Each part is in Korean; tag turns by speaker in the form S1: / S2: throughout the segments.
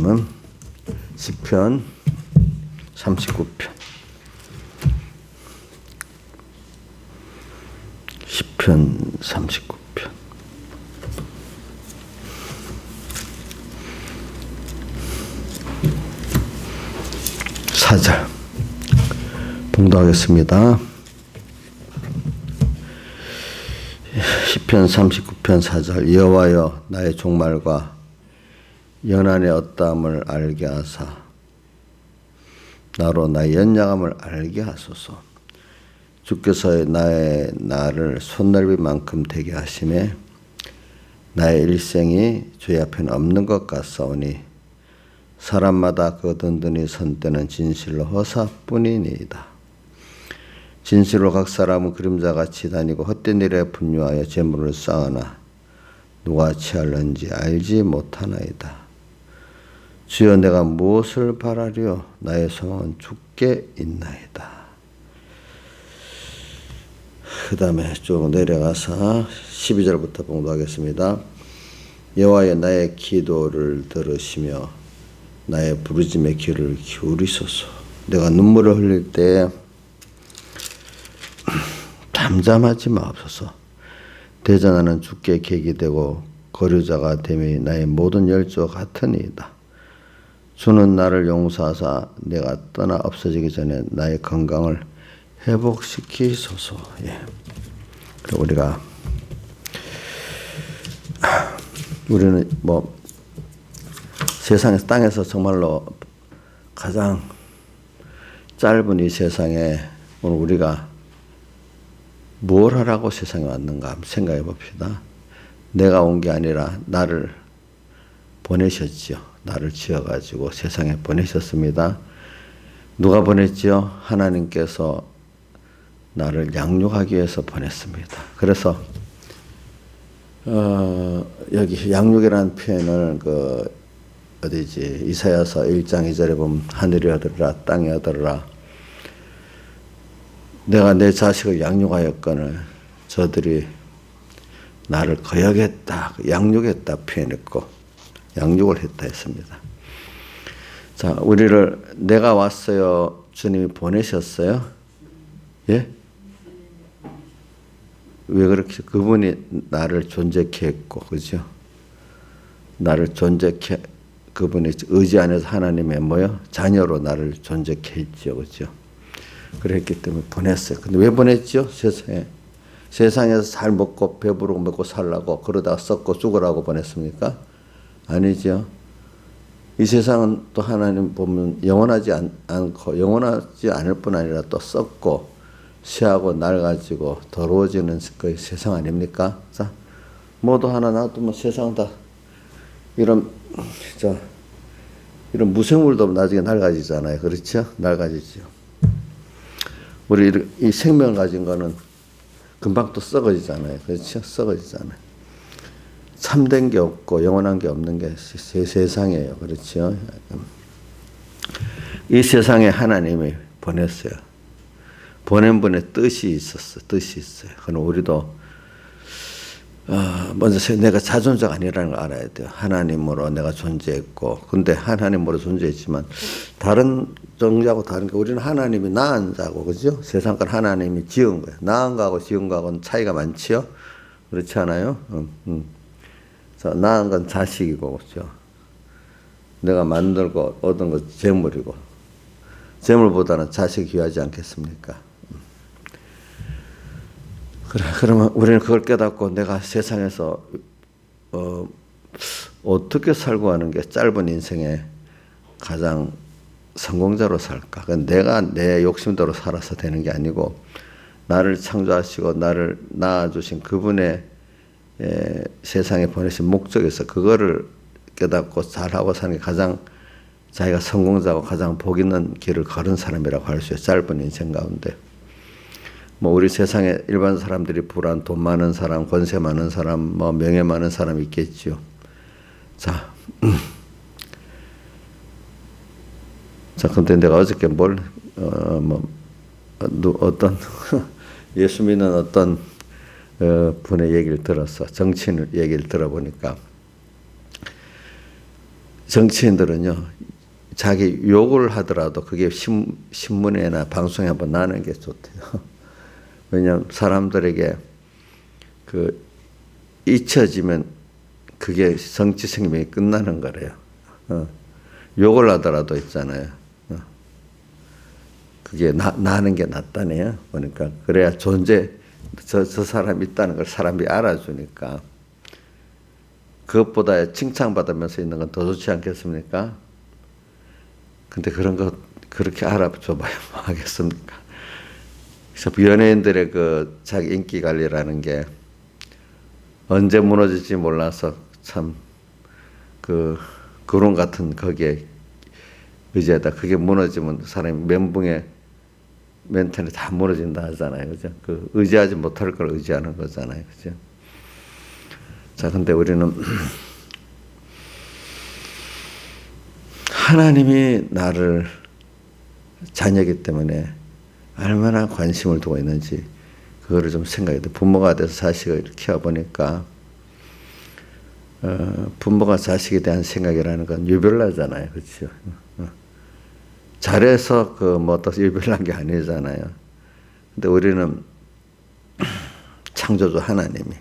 S1: 말씀은 시편 39편. 시편 39편. 사절 봉독하겠습니다. 시편 39편 4절. 여호와여 나의 종말과 연한의 어떠함을 알게 하사 나로 나의 연약함을 알게 하소서. 주께서 나를 손넓이만큼 되게 하시매 나의 일생이 주의 앞에는 없는 것 같사오니 사람마다 그 든든히 선 때는 진실로 허사뿐이니이다. 진실로 각 사람은 그림자같이 다니고 헛된 일에 분유하여 재물을 쌓으나 누가 취할는지 알지 못하나이다. 주여 내가 무엇을 바라리요? 나의 소망은 주께 있나이다. 그 다음에 쭉 내려가서 12절부터 봉독하겠습니다. 여호와여 나의 기도를 들으시며 나의 부르짖음에 귀를 기울이소서. 내가 눈물을 흘릴 때 잠잠하지 마옵소서. 대전하는 주께 객이 되고 거류자가 되매 나의 모든 열조와 같으니이다. 주는 나를 용서하사 내가 떠나 없어지기 전에 나의 건강을 회복시키소서. 예. 그리고 우리는 세상에서 땅에서 정말로 가장 짧은 이 세상에 오늘 우리가 뭘 하라고 세상에 왔는가 한번 생각해 봅시다. 내가 온 게 아니라 나를 보내셨지요. 나를 지어가지고 세상에 보내셨습니다. 누가 보냈지요? 하나님께서 나를 양육하기 위해서 보냈습니다. 그래서 여기 양육이라는 표현을 어디지? 이사야서 1장 2절에 보면 하늘이 얻으리라 땅이 얻으리라. 내가 내 자식을 양육하였거늘 저들이 나를 거역했다, 양육했다 표현했고 양육을 했다 했습니다. 자, 우리를 내가 왔어요. 주님이 보내셨어요. 예? 왜 그렇게 그분이 나를 존재케 했고, 그죠? 나를 존재케 그분이 의지 안에서 하나님의 자녀로 나를 존재케 했죠, 그죠? 그랬기 때문에 보냈어요. 근데 왜 보냈죠? 세상에서 잘 먹고 배부르고 먹고 살라고 그러다가 썩고 죽으라고 보냈습니까? 아니죠. 이 세상은 또 하나님 보면 영원하지 않고 영원하지 않을 뿐 아니라 또 썩고 쇠하고 낡아지고 더러워지는 그 세상 아닙니까? 자, 뭐도 하나 놔두면 세상 다 이런 무생물도 나중에 낡아지잖아요. 그렇죠? 낡아지죠. 우리 이 생명 가진 거는 금방 또 썩어지잖아요. 그렇죠? 썩어지잖아요. 참된 게 없고 영원한 게 없는 게 세상이에요. 그렇죠? 이 세상에 하나님이 보냈어요. 보낸 분의 뜻이 있었어요. 뜻이 있어요. 그럼 우리도 먼저 내가 자존자가 아니라는 걸 알아야 돼요. 하나님으로 내가 존재했고, 근데 하나님으로 존재했지만 다른 종자하고 다른 게 우리는 하나님이 낳은 자고, 그죠? 세상 건 하나님이 지은 거예요. 낳은 거하고 지은 거하고는 차이가 많지요? 그렇지 않아요? 자, 낳은 건 자식이고, 그죠? 내가 만들고 얻은 건 재물이고, 재물보다는 자식이 귀하지 않겠습니까? 그래, 그러면 우리는 그걸 깨닫고 내가 세상에서 어떻게 살고 하는 게 짧은 인생에 가장 성공자로 살까? 내가 내 욕심대로 살아서 되는 게 아니고 나를 창조하시고 나를 낳아주신 그분의 세상에 보내신 목적에서 그거를 깨닫고 잘하고 사는 게 가장 자기가 성공자고 가장 복 있는 길을 걸은 사람이라고 할 수 있어요. 짧은 인생 가운데. 우리 세상에 일반 사람들이 불안, 돈 많은 사람, 권세 많은 사람, 명예 많은 사람 있겠죠. 자, 근데 내가 어저께 어떤 예수 믿는 어떤 분의 얘기를 들었어. 정치인 얘기를 들어보니까 정치인들은요, 자기 욕을 하더라도 그게 신문이나 방송에 한번 나는 게 좋대요. 왜냐하면 사람들에게 그 잊혀지면 그게 정치 생명이 끝나는 거래요. 욕을 하더라도 있잖아요. 그게 나는 게 낫다네요. 그러니까 그래야 저 사람이 있다는 걸 사람이 알아주니까. 그것보다 칭찬받으면서 있는 건 더 좋지 않겠습니까? 근데 그런 거 그렇게 알아줘봐야 뭐 하겠습니까? 그래서 연예인들의 그 자기 인기 관리라는 게 언제 무너질지 몰라서 참 그 구름 같은 거기에 의지하다 그게 무너지면 사람이 멘붕에 멘탈이 다 무너진다 하잖아요. 그죠? 그 의지하지 못할 걸 의지하는 거잖아요. 그죠? 자, 근데 우리는 하나님이 나를 자녀이기 때문에 얼마나 관심을 두고 있는지 그거를 좀 생각해야 돼. 부모가 돼서 자식을 키워보니까 부모가 자식에 대한 생각이라는 건 유별나잖아요. 그렇죠? 잘해서 또 유별난 게 아니잖아요. 근데 우리는 창조주 하나님이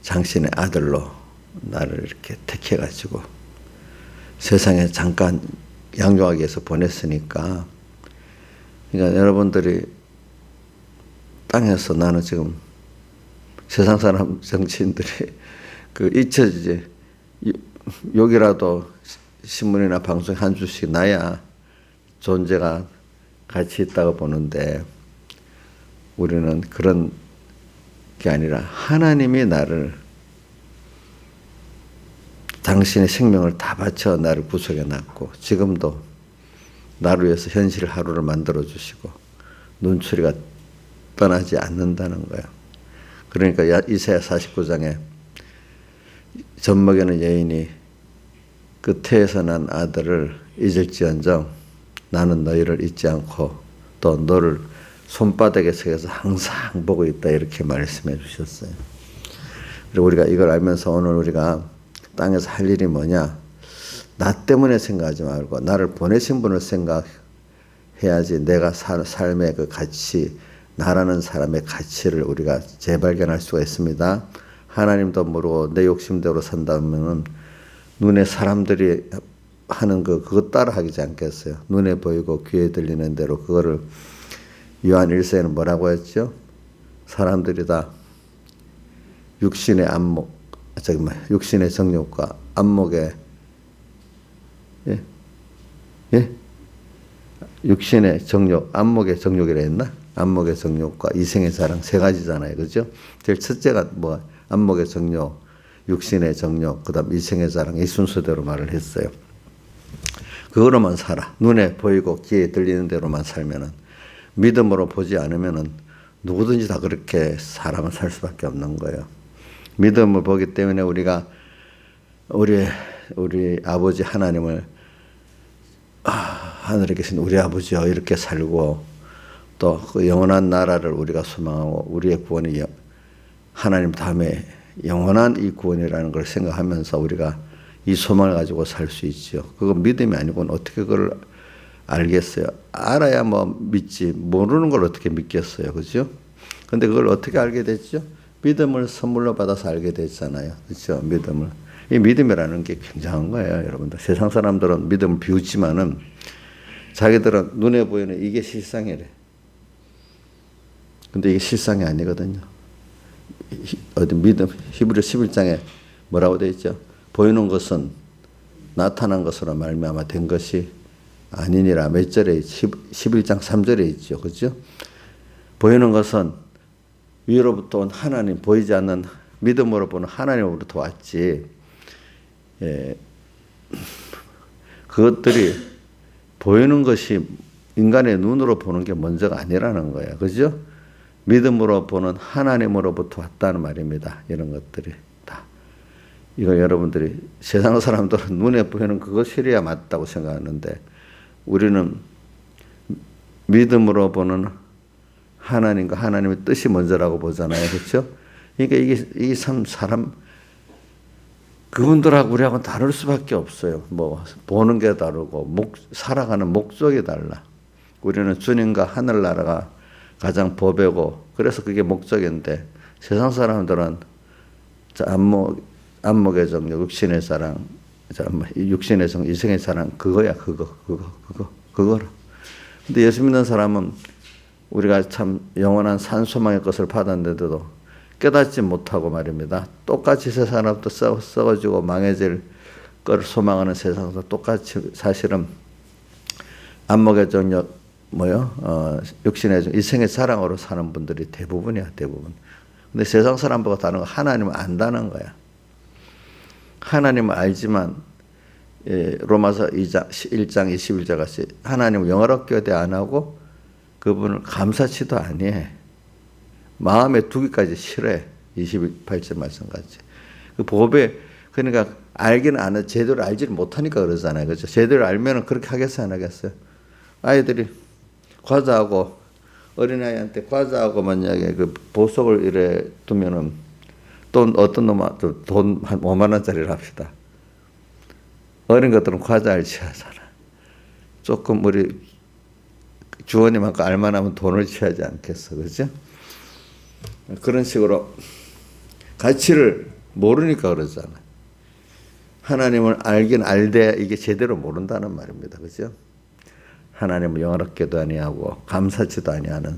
S1: 당신의 아들로 나를 이렇게 택해가지고 세상에 잠깐 양육하기 위해서 보냈으니까, 그러니까 여러분들이 땅에서 나는 지금 세상 사람 정치인들이 잊혀지지 욕이라도 신문이나 방송에 한 줄씩 나야 존재가 가치 있다고 보는데 우리는 그런 게 아니라 하나님이 나를 당신의 생명을 다 바쳐 나를 구속해 놨고 지금도 나를 위해서 현실 하루를 만들어 주시고 눈초리가 떠나지 않는다는 거예요. 그러니까 이사야 49장에 젖먹이는 여인이 끝에서 난 아들을 잊을지언정 나는 너희를 잊지 않고 또 너를 손바닥에 새겨서 항상 보고 있다 이렇게 말씀해 주셨어요. 그리고 우리가 이걸 알면서 오늘 우리가 땅에서 할 일이 뭐냐, 나 때문에 생각하지 말고 나를 보내신 분을 생각해야지 내가 삶의 그 가치, 나라는 사람의 가치를 우리가 재발견할 수가 있습니다. 하나님도 모르고 내 욕심대로 산다면은 눈에 사람들이 하는 그거 따라 하지 않겠어요. 눈에 보이고 귀에 들리는 대로 그거를 요한 1세는 뭐라고 했죠? 사람들이 다 육신의 육신의 정욕과 안목의 육신의 정욕, 안목의 정욕이라 했나? 안목의 정욕과 이생의 자랑 세 가지잖아요. 그죠? 제일 첫째가 안목의 정욕, 육신의 정욕, 그 다음 이생의 자랑, 이 순서대로 말을 했어요. 그거로만 살아. 눈에 보이고 귀에 들리는 대로만 살면은, 믿음으로 보지 않으면은 누구든지 다 그렇게 사람은 살 수밖에 없는 거예요. 믿음을 보기 때문에 우리가 우리 아버지 하나님을 하늘에 계신 우리 아버지여 이렇게 살고 또 그 영원한 나라를 우리가 소망하고 우리의 구원이 하나님 다음에 영원한 이 구원이라는 걸 생각하면서 우리가 이 소망을 가지고 살 수 있죠. 그건 믿음이 아니고는 어떻게 그걸 알겠어요. 알아야 믿지 모르는 걸 어떻게 믿겠어요. 그죠? 근데 그걸 어떻게 알게 됐죠? 믿음을 선물로 받아서 알게 됐잖아요. 그렇죠? 믿음을. 이 믿음이라는 게 굉장한 거예요, 여러분들. 세상 사람들은 믿음을 비웃지만은 자기들은 눈에 보이는 이게 실상이래. 근데 이게 실상이 아니거든요. 어디 믿음, 히브리 11장에 뭐라고 되어 있죠? 보이는 것은 나타난 것으로 말미암아 된 것이 아니니라. 몇 절에 11장 3절에 있죠. 그죠? 보이는 것은 위로부터 온 하나님, 보이지 않는 믿음으로 보는 하나님으로부터 왔지. 그것들이 보이는 것이 인간의 눈으로 보는 게 먼저가 아니라는 거예요. 그죠? 믿음으로 보는 하나님으로부터 왔다는 말입니다. 이런 것들이 다. 이거 여러분들이 세상 사람들은 눈에 보이는 그것이래야 맞다고 생각하는데 우리는 믿음으로 보는 하나님과 하나님의 뜻이 먼저라고 보잖아요. 그렇죠? 그러니까 이게 참 사람 그분들하고 우리하고는 다를 수밖에 없어요. 뭐 보는 게 다르고 살아가는 목적이 달라. 우리는 주님과 하늘나라가 가장 보배고 그래서 그게 목적인데 세상 사람들은 안목의 정욕, 육신의 사랑, 육신의 정, 이생의 사랑 그거야 그거라. 근데 예수 믿는 사람은 우리가 참 영원한 산소망의 것을 받았는데도 깨닫지 못하고 말입니다. 똑같이 세상으로부터 썩어지고 망해질 걸 소망하는 세상에서 똑같이 사실은 안목의 정욕 육신의 정, 이생의 사랑으로 사는 분들이 대부분이야 대부분. 근데 세상 사람보다 다른 거 하나님은 안다는 거야. 하나님은 알지만 로마서 1장 21절 같이 하나님은 영어롭게 대 안 하고 그분을 감사치도 아니해. 마음에 두기까지 싫어해. 28절 말씀같이. 그 법에 그러니까 알기는 아는 제대로 알지를 못하니까 그러잖아요. 그렇죠? 제대로 알면은 그렇게 하겠어요, 안 하겠어요? 아이들이 과자하고 어린아이한테 과자하고 만약에 그 보석을 이래 두면은 또 어떤 놈한테 돈 한 5만 원짜리를 합시다. 어린 것들은 과자를 취하잖아. 조금 우리 주원님한테 알만하면 돈을 취하지 않겠어, 그렇죠? 그런 식으로 가치를 모르니까 그러잖아. 하나님을 알긴 알되 이게 제대로 모른다는 말입니다, 그렇죠? 하나님을 영화롭게도 아니하고 감사치도 아니하는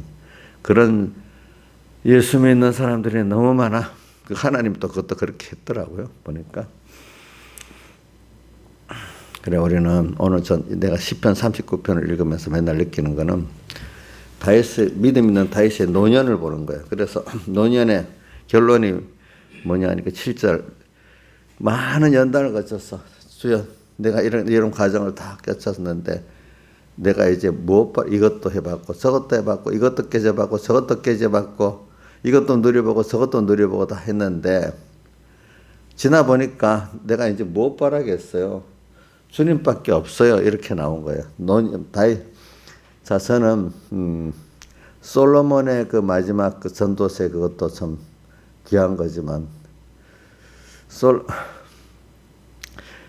S1: 그런 예수 믿는 사람들이 너무 많아. 그 하나님도 그것도 그렇게 했더라고요, 보니까. 그래 우리는 오늘 내가 시편 39편을 읽으면서 맨날 느끼는 거는 믿음 있는 다윗의 노년을 보는 거예요. 그래서 노년의 결론이 뭐냐 하니까 7절 많은 연단을 거쳤어. 주여 내가 이런 과정을 다 거쳤는데 내가 이제 이것도 해봤고 저것도 해봤고 이것도 깨져봤고 저것도 깨져봤고 이것도 누려보고 저것도 누려보고 다 했는데 지나 보니까 내가 이제 무엇 바라겠어요. 주님밖에 없어요. 이렇게 나온 거예요. 자, 저는 솔로몬의 그 마지막 그 전도서 그것도 참 귀한 거지만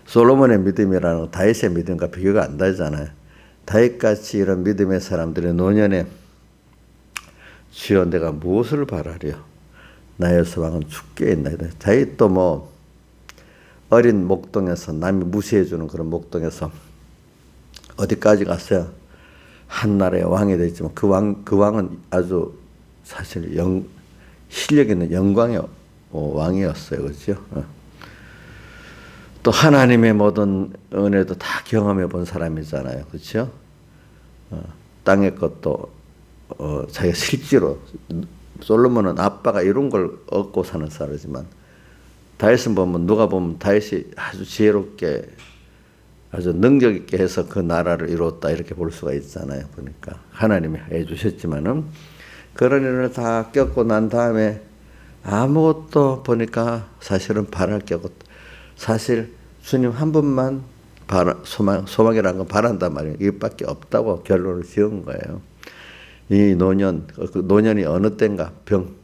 S1: 솔로몬의 믿음이라는 다윗의 믿음과 비교가 안 되잖아요. 다윗같이 이런 믿음의 사람들의 노년에 주여 내가 무엇을 바라려 나의 소망은 주께 있나이다. 다윗도 뭐 어린 목동에서 남이 무시해주는 그런 목동에서 어디까지 갔어요? 한 나라의 왕이 됐지만 그 왕은 아주 사실 실력 있는 영광의 왕이었어요. 그렇죠? 또 하나님의 모든 은혜도 다 경험해 본 사람이잖아요. 그렇죠? 땅의 것도 자기가 실제로 솔로몬은 아빠가 이룬 걸 얻고 사는 사람이지만 다윗은 누가 보면 다윗이 아주 지혜롭게 아주 능력 있게 해서 그 나라를 이루었다 이렇게 볼 수가 있잖아요. 보니까 하나님이 해주셨지만은 그런 일을 다 겪고 난 다음에 아무것도 보니까 사실은 바랄 게 없고 사실 주님 한 분만 소망이라는 건 바란단 말이에요. 이것밖에 없다고 결론을 지은 거예요. 이 노년이 어느 때인가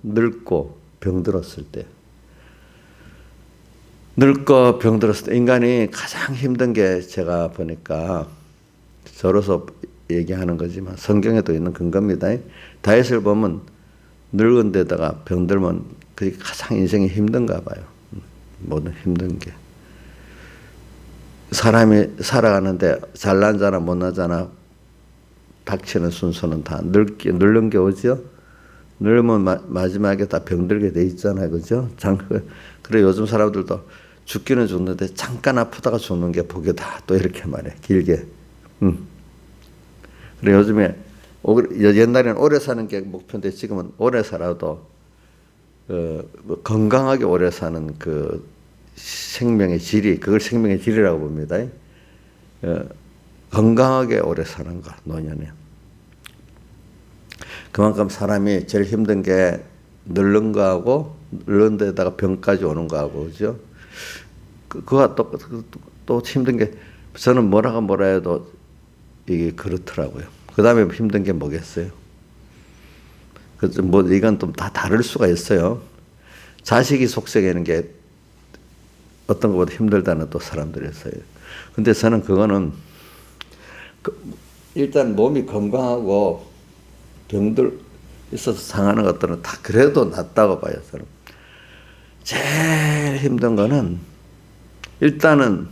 S1: 늙고 병들었을 때 늙고 병들었을 때 인간이 가장 힘든 게 제가 보니까 저로서 얘기하는 거지만 성경에도 있는 근거입니다. 다윗을 보면 늙은 데다가 병들면 그게 가장 인생이 힘든가 봐요. 모든 힘든 게. 사람이 살아가는데 잘난 자나 못난 자나 닥치는 순서는 다 늙는 게 오죠. 늙으면 마지막에 다 병들게 돼 있잖아요. 그죠? 그래 요즘 사람들도 죽기는 죽는데 잠깐 아프다가 죽는 게 복이다. 또 이렇게 말해. 길게. 그래 요즘에 옛날에는 오래 사는 게 목표인데 지금은 오래 살아도 건강하게 오래 사는 그 생명의 질이 그걸 생명의 질이라고 봅니다. 건강하게 오래 사는 것 노년에. 그만큼 사람이 제일 힘든 게 늙는 거하고 늙는 데다가 병까지 오는 거하고 그죠? 그와 또 힘든 게 저는 뭐라 해도 이게 그렇더라고요. 그 다음에 힘든 게 뭐겠어요? 이건 좀 다 다를 수가 있어요. 자식이 속썩이는 게 어떤 것보다 힘들다는 또 사람들이 있어요. 근데 저는 그거는 일단 몸이 건강하고 병들 있어서 상하는 것들은 다 그래도 낫다고 봐요. 저는 제일 힘든 거는 일단은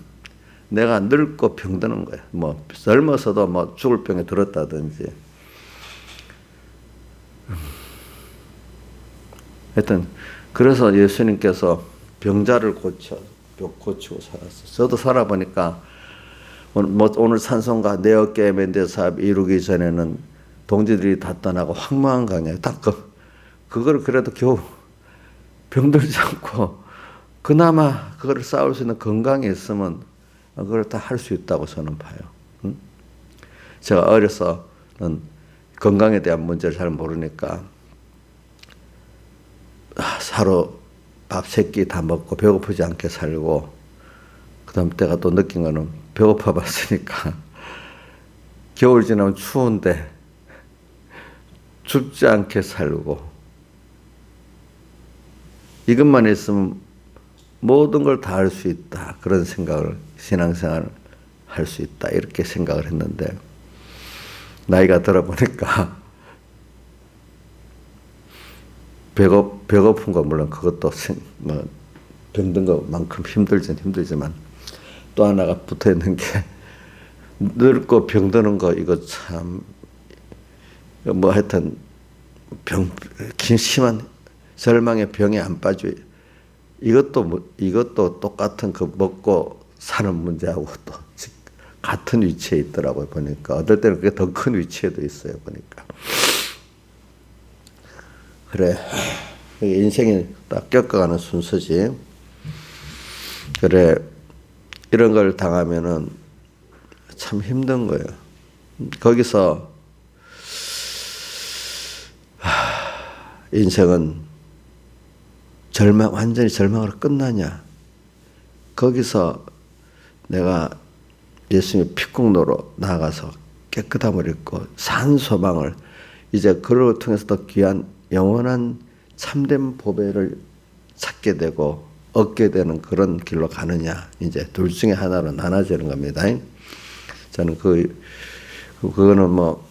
S1: 내가 늙고 병드는 거야. 뭐 젊어서도 뭐 죽을 병에 들었다든지. 하여튼 그래서 예수님께서 병자를 고치고 살았어. 저도 살아보니까 오늘 찬송가 내 어깨에 맨대 사업 이루기 전에는 동지들이 다 떠나고 황망한 강이에요. 딱 그걸 그래도 겨우 병들지 않고 그나마 그걸 싸울 수 있는 건강이 있으면 그걸 다 할 수 있다고 저는 봐요. 응? 제가 어려서는 건강에 대한 문제를 잘 모르니까 하루 밥 3끼 다 먹고 배고프지 않게 살고 그 다음 때가 또 느낀 거는 배고파 봤으니까 겨울 지나면 추운데 춥지 않게 살고 이것만 있으면 모든 걸 다 할 수 있다. 그런 생각을 신앙생활을 할 수 있다. 이렇게 생각을 했는데 나이가 들어보니까 배고픈 거 물론 그것도 뭐 병든 것만큼 힘들지만 또 하나가 붙어 있는 게 늙고 병드는 거 이거 참 뭐 하여튼 심한 절망의 병에 안 빠져. 이것도 똑같은 그 먹고 사는 문제하고 또 같은 위치에 있더라고요. 보니까 어떨 때는 그게 더 큰 위치에도 있어요. 보니까 그래 인생이 딱 겪어가는 순서지. 그래 이런 걸 당하면은 참 힘든 거예요. 거기서 인생은 완전히 절망으로 끝나냐? 거기서 내가 예수님의 피국로로 나아가서 깨끗함을 입고 산 소망을 이제 그를 통해서 더 귀한 영원한 참된 보배를 찾게 되고 얻게 되는 그런 길로 가느냐? 이제 둘 중에 하나로 나눠지는 겁니다. 저는 그거는 뭐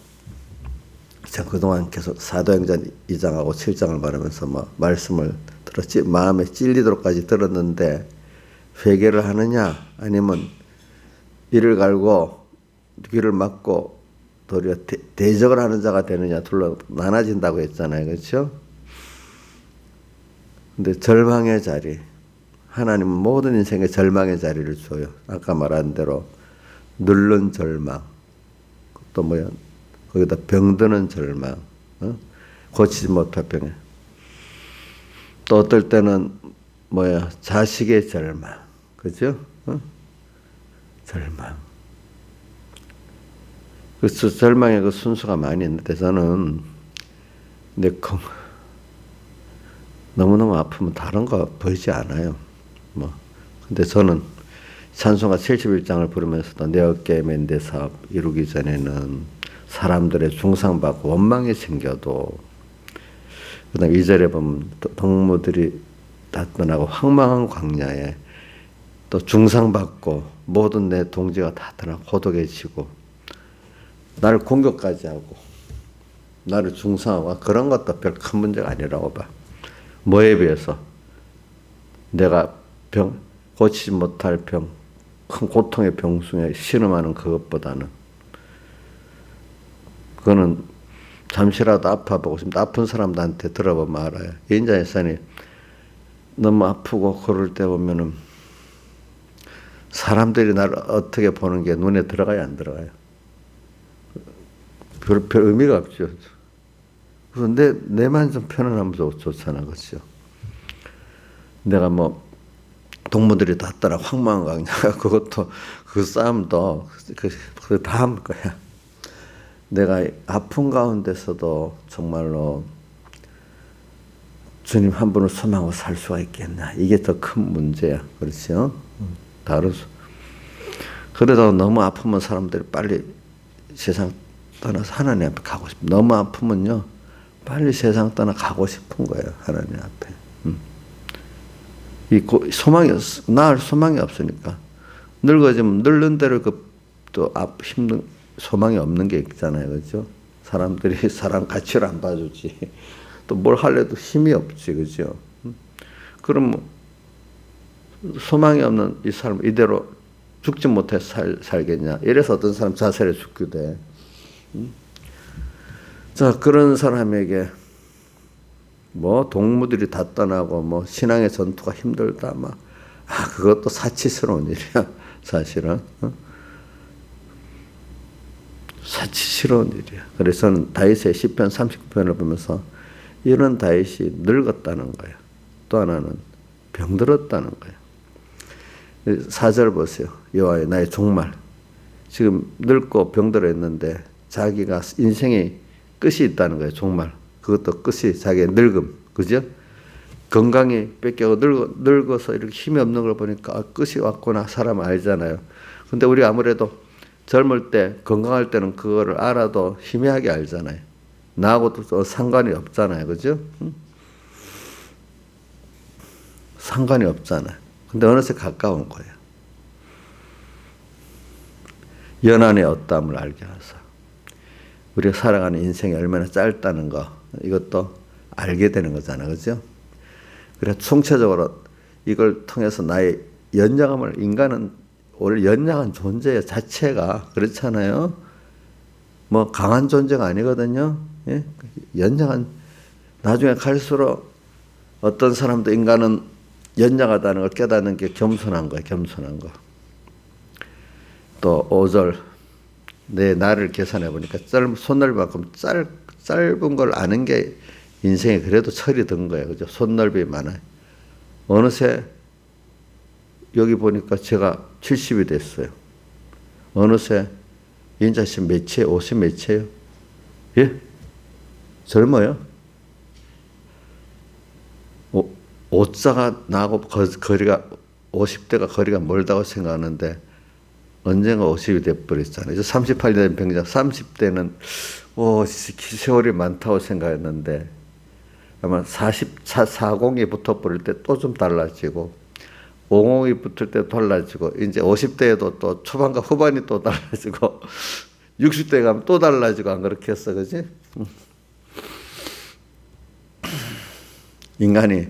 S1: 제가 그동안 계속 사도행전 2장하고 7장을 말하면서 뭐 말씀을 들었지 마음에 찔리도록까지 들었는데 회개를 하느냐 아니면 이를 갈고 귀를 막고 도리어 대적을 하는 자가 되느냐 둘로 나눠진다고 했잖아요. 그렇죠? 근데 절망의 자리 하나님은 모든 인생에 절망의 자리를 줘요. 아까 말한 대로 늙는 절망 또 뭐야 거기다 병드는 절망 고치지 못할 병에 또 어떨 때는 뭐야 자식의 절망 그죠? 절망 그래서 절망의 그 순서가 많이 있는데 저는 근데 너무너무 아프면 다른 거 보이지 않아요. 뭐 근데 저는 찬송가 71장을 부르면서도 내 어깨에 맨대 사업 이루기 전에는 사람들의 중상받고 원망이 생겨도 그 다음에 2절에 보면 동무들이 다 떠나고 황망한 광야에 또 중상받고 모든 내 동지가 다 떠나고 고독해지고 나를 공격까지 하고 나를 중상하고 그런 것도 별 큰 문제가 아니라고 봐. 뭐에 비해서 내가 고치지 못할 큰 고통의 병중에 신음하는 그것보다는 그거는 잠시라도 아파보고 싶은데 아픈 사람들한테 들어보면 알아요. 인자일산이 너무 아프고 그럴 때 보면은 사람들이 나를 어떻게 보는 게 눈에 들어가요, 안 들어가요? 별 의미가 없죠. 그래서 내만 좀 편안하면 좋잖아, 그렇죠? 내가 뭐 동무들이 다 따라 황망한 강야 그것도 그 싸움도 그 다음 거야. 내가 아픈 가운데서도 정말로 주님 한 분을 소망하고 살 수가 있겠나. 이게 더 큰 문제야. 그렇죠? 그래도 너무 아프면 사람들이 빨리 세상 떠나서 하나님 앞에 가고 싶어. 너무 아프면요. 빨리 세상 떠나 가고 싶은 거예요. 하나님 앞에. 소망이 나을 소망이 없으니까 늙어지면 늙는 대로 또 힘든 소망이 없는 게 있잖아요, 그렇죠? 사람들이 사람 가치를 안 봐주지. 또 뭘 할래도 힘이 없지, 그죠? 그럼 소망이 없는 이 사람 이대로 죽지 못해 살겠냐? 이래서 어떤 사람 자살해 죽기도 해. 자, 그런 사람에게 뭐 동무들이 다 떠나고 뭐 신앙의 전투가 힘들다 막 그것도 사치스러운 일이야, 사실은. 사치스러운 일이야. 그래서 저는 다윗의 시편 39편을 보면서 이런 다윗이 늙었다는 거예요. 또 하나는 병들었다는 거예요. 4절 보세요. 여호와여 나의 종말. 지금 늙고 병들어 있는데 자기가 인생의 끝이 있다는 거예요. 종말. 그것도 끝이 자기의 늙음. 그죠? 건강이 뺏겨 늙어서 이렇게 힘이 없는 걸 보니까 끝이 왔구나. 사람 알잖아요. 근데 우리 아무래도 젊을 때 건강할 때는 그거를 알아도 희미하게 알잖아요. 나하고도 상관이 없잖아요. 그죠? 상관이 없잖아요. 근데 어느새 가까운 거예요. 연한의 어떠함을 알게 하사. 우리가 살아가는 인생이 얼마나 짧다는 거 이것도 알게 되는 거잖아요. 그죠? 그래서 총체적으로 이걸 통해서 나의 연약함을 인간은 원래 연약한 존재 자체가 그렇잖아요. 뭐 강한 존재가 아니거든요. 예? 연약한 나중에 갈수록 어떤 사람도 인간은 연약하다는 걸 깨닫는 게 겸손한 거예요. 겸손한 거. 또 5절 내 나를 계산해 보니까 손넓이만큼 짧은 걸 아는 게 인생에 그래도 철이 든 거예요. 그죠? 손넓이 많아요. 어느새 여기 보니까 제가 70이 됐어요. 어느새 인자 씨 몇이에요? 50 몇이에요? 예? 젊어요? 오자가 나하고 거리가 50대가 거리가 멀다고 생각하는데 언젠가 50이 돼버렸잖아요. 이제 38년 된 병장 30대는 세월이 많다고 생각했는데 아마 40이 붙어버릴 때 또 좀 달라지고 50이 붙을 때 달라지고 이제 50대에도 또 초반과 후반이 또 달라지고 60대 가면 또 달라지고 안 그렇게 했어, 그지? 인간이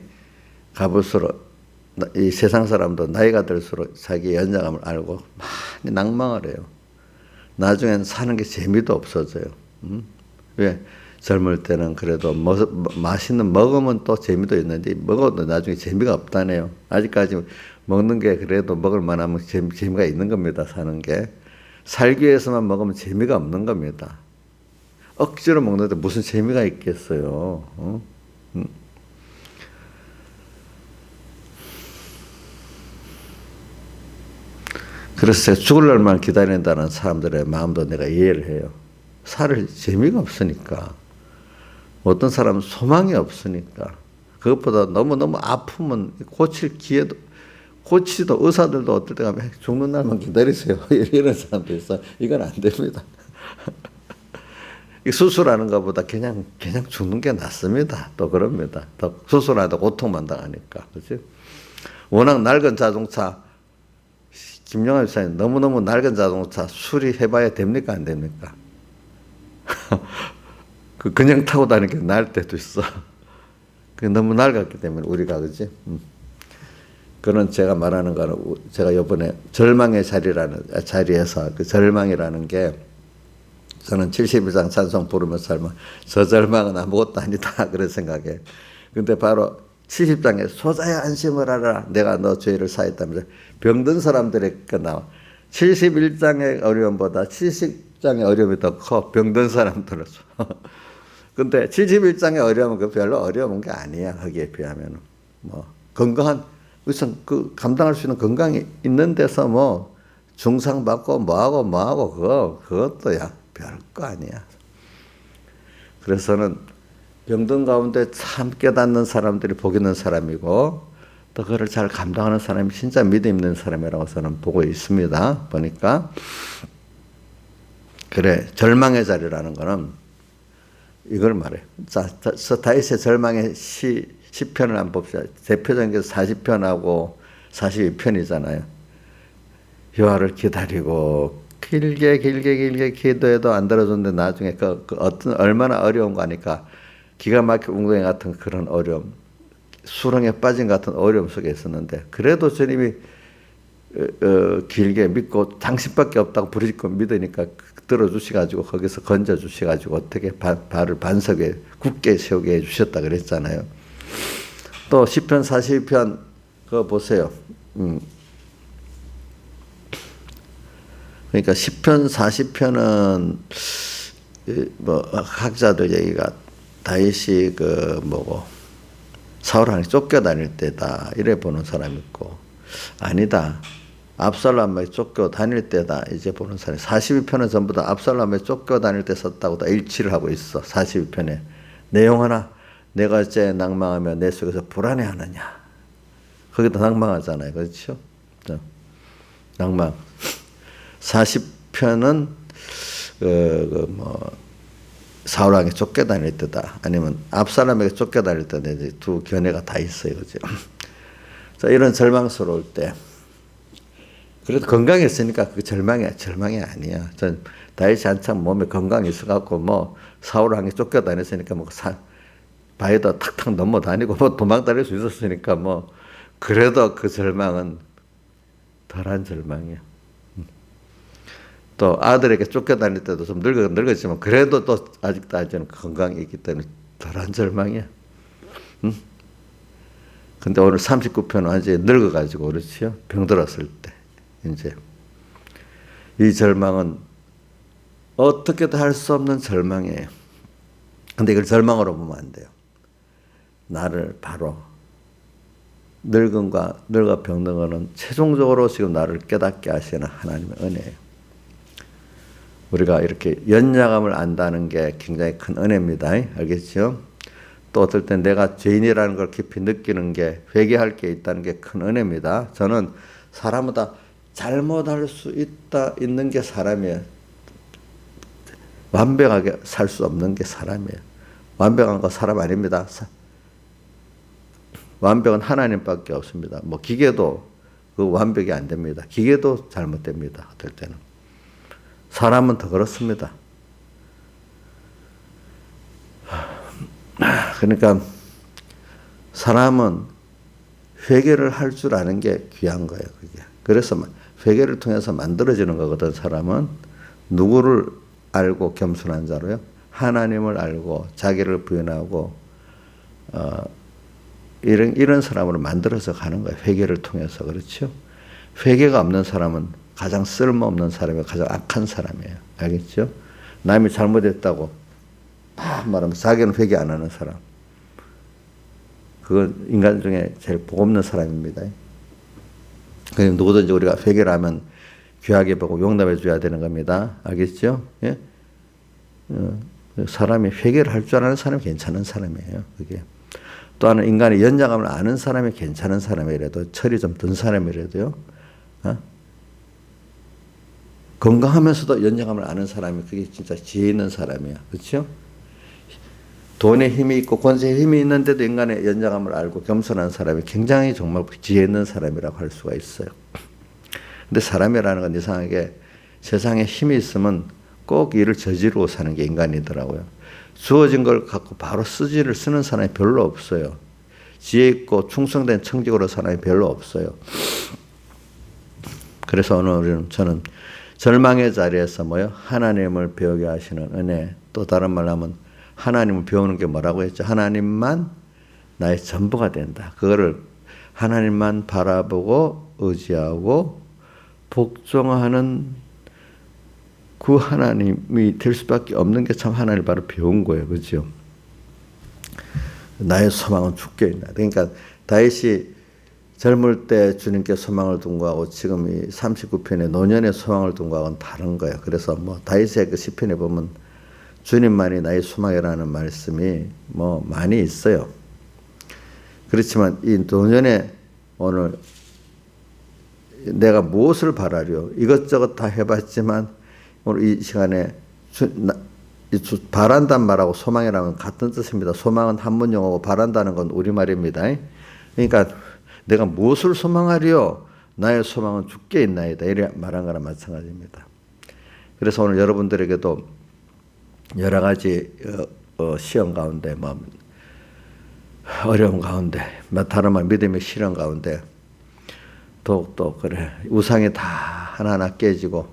S1: 가볼수록 이 세상 사람도 나이가 들수록 자기 연약함을 알고 많이 낭망을 해요. 나중엔 사는 게 재미도 없어져요. 왜? 젊을 때는 그래도 맛있는 먹으면 또 재미도 있는데 먹어도 나중에 재미가 없다네요. 아직까지 먹는 게 그래도 먹을 만하면 재미가 있는 겁니다. 사는 게. 살기 위해서만 먹으면 재미가 없는 겁니다. 억지로 먹는데 무슨 재미가 있겠어요. 그래서 죽을 날만 기다린다는 사람들의 마음도 내가 이해를 해요. 살 재미가 없으니까. 어떤 사람은 소망이 없으니까. 그것보다 너무너무 아프면 고칠 기회도, 고치도 의사들도 어떨 때 가면 죽는 날만 기다리세요. 이런 사람도 있어요. 이건 안 됩니다. 수술하는 것보다 그냥 죽는 게 낫습니다. 또 그럽니다. 또 수술하다 고통만 당하니까. 그렇지? 워낙 낡은 자동차, 김영하 집사님 너무너무 낡은 자동차 수리해봐야 됩니까? 안 됩니까? 그냥 타고 다니는 게 나을 때도 있어. 너무 낡았기 때문에 우리가 그지? 그런 제가 말하는 거는 제가 이번에 절망의 자리에서 그 절망이라는 게 저는 71장 찬송 부르면서 살면 저 절망은 아무것도 아니다 그런 생각에. 근데 바로 70장에 소자야 안심을 하라 내가 너 죄를 사했다면서 병든 사람들에게 나와. 71장의 어려움보다 70장의 어려움이 더 커. 병든 사람들로서. 근데 71장의 어려움은 그 별로 어려운 게 아니야. 거기에 비하면. 뭐 건강한 우선 그 감당할 수 있는 건강이 있는 데서 뭐 중상 받고 뭐하고 그것도 별거 아니야. 그래서는 병든 가운데 참 깨닫는 사람들이 복 있는 사람이고 또 그걸 잘 감당하는 사람이 진짜 믿음 있는 사람이라고 저는 보고 있습니다. 보니까 그래 절망의 자리라는 거는 이걸 말해요. 자, 다윗의 절망의 10편을 한번 봅시다. 대표적인 게 40편하고 42편이잖아요. 여호와를 기다리고 길게 기도해도 안 들어줬는데 나중에 그 어떤 얼마나 어려운 거 하니까 기가 막힌 웅덩이 같은 그런 어려움, 수렁에 빠진 같은 어려움 속에 있었는데 그래도 주님이 길게 믿고 당신밖에 없다고 부르짖고 믿으니까 들어주셔가지고 거기서 건져주셔가지고 어떻게 발을 반석에 굳게 세우게 해주셨다 그랬잖아요. 또 10편 42편 그거 보세요. 그러니까 10편 40편은 뭐 학자들 얘기가 다윗이 그 뭐고 사울한테 쫓겨다닐 때다 이래 보는 사람이 있고 아니다. 압살롬에 쫓겨다닐 때다 이제 보는 사람이 42편은 전부 다 압살롬에 쫓겨다닐 때 썼다고 다 일치를 하고 있어. 42편에 내용 하나 내가 어째 낭망하며 내 속에서 불안해하느냐 거기다 낭망하잖아요. 그렇죠? 낭망 40편은 사울왕에 쫓겨다닐 때다 아니면 압살롬에게 쫓겨다닐 때다 두 견해가 다 있어요. 그죠? 자, 이런 절망스러울 때 그래도 건강했으니까 그 절망이 아니야. 전 다윗이 한참 몸에 건강이 있어갖고 뭐 사울왕에 쫓겨다녔으니까 뭐 바위도 탁탁 넘어다니고 뭐 도망다닐 수 있었으니까 뭐 그래도 그 절망은 덜한 절망이야. 또 아들에게 쫓겨다닐 때도 좀 늙었지만 그래도 또 아직도 건강이 있기 때문에 덜한 절망이야. 근데 오늘 39편은 완전히 늙어가지고 그렇지요. 병들었을 때 이제 이 절망은 어떻게도 할 수 없는 절망이에요. 근데 이걸 절망으로 보면 안 돼요. 나를 바로 늙어 병든 거는 최종적으로 지금 나를 깨닫게 하시는 하나님의 은혜예요. 우리가 이렇게 연약함을 안다는 게 굉장히 큰 은혜입니다. 알겠죠? 또 어떨 땐 내가 죄인이라는 걸 깊이 느끼는 게 회개할 게 있다는 게 큰 은혜입니다. 저는 사람마다 잘못할 수 있는 게 사람이에요. 완벽하게 살 수 없는 게 사람이에요. 완벽한 거 사람 아닙니다. 완벽은 하나님밖에 없습니다. 뭐 기계도 그 완벽이 안 됩니다. 기계도 잘못됩니다. 어떨 때는. 사람은 더 그렇습니다. 그러니까 사람은 회개를 할 줄 아는 게 귀한 거예요. 그게. 그래서 회개를 통해서 만들어지는 거거든. 사람은 누구를 알고 겸손한 자로요? 하나님을 알고 자기를 부인하고 이런 사람으로 만들어서 가는 거예요. 회개를 통해서. 그렇죠? 회개가 없는 사람은 가장 쓸모없는 사람이에요. 가장 악한 사람이에요. 알겠죠? 남이 잘못했다고 막 말하면 자기는 회개 안 하는 사람. 그건 인간 중에 제일 복 없는 사람입니다. 그냥 누구든지 우리가 회개를 하면 귀하게 보고 용납해 줘야 되는 겁니다. 알겠죠? 예? 사람이 회개를 할 줄 아는 사람이 괜찮은 사람이에요. 그게. 또 하나 인간의 연약함을 아는 사람이 괜찮은 사람이라도 철이 좀 든 사람이라도요. 건강하면서도 연약함을 아는 사람이 그게 진짜 지혜 있는 사람이야. 그렇죠? 돈에 힘이 있고 권세에 힘이 있는데도 인간의 연약함을 알고 겸손한 사람이 굉장히 정말 지혜 있는 사람이라고 할 수가 있어요. 근데 사람이라는 건 이상하게 세상에 힘이 있으면 꼭 일을 저지르고 사는 게 인간이더라고요. 주어진 걸 갖고 바로 쓰는 사람이 별로 없어요. 지혜 있고 충성된 청직으로 사는 사람이 별로 없어요. 그래서 오늘 저는 절망의 자리에서 하나님을 배우게 하시는 은혜, 또 다른 말로 하면 하나님을 배우는 게 뭐라고 했죠? 하나님만 나의 전부가 된다. 그거를 하나님만 바라보고 의지하고 복종하는 그 하나님이 될 수밖에 없는 게 참 하나님을 바로 배운 거예요. 그렇죠? 나의 소망은 주께 있나. 그러니까 다윗이 젊을 때 주님께 소망을 둔 거하고 지금 이 39편의 노년의 소망을 둔 거하고는 다른 거예요. 그래서 다윗의 그 시편에 보면 주님만이 나의 소망이라는 말씀이 많이 있어요. 그렇지만 이 노년에 오늘 내가 무엇을 바라려 이것저것 다 해봤지만 오늘 이 시간에 바란다는 말하고 소망이라는 건 같은 뜻입니다. 소망은 한문 용어고 바란다는 건 우리말입니다. 그러니까 내가 무엇을 소망하리요? 나의 소망은 주께 있나이다. 이래 말한 거랑 마찬가지입니다. 그래서 오늘 여러분들에게도 여러 가지 시험 가운데, 뭐 어려움 가운데, 다른 말 믿음의 시련 가운데 더욱더 그래 우상이 다 하나하나 깨지고,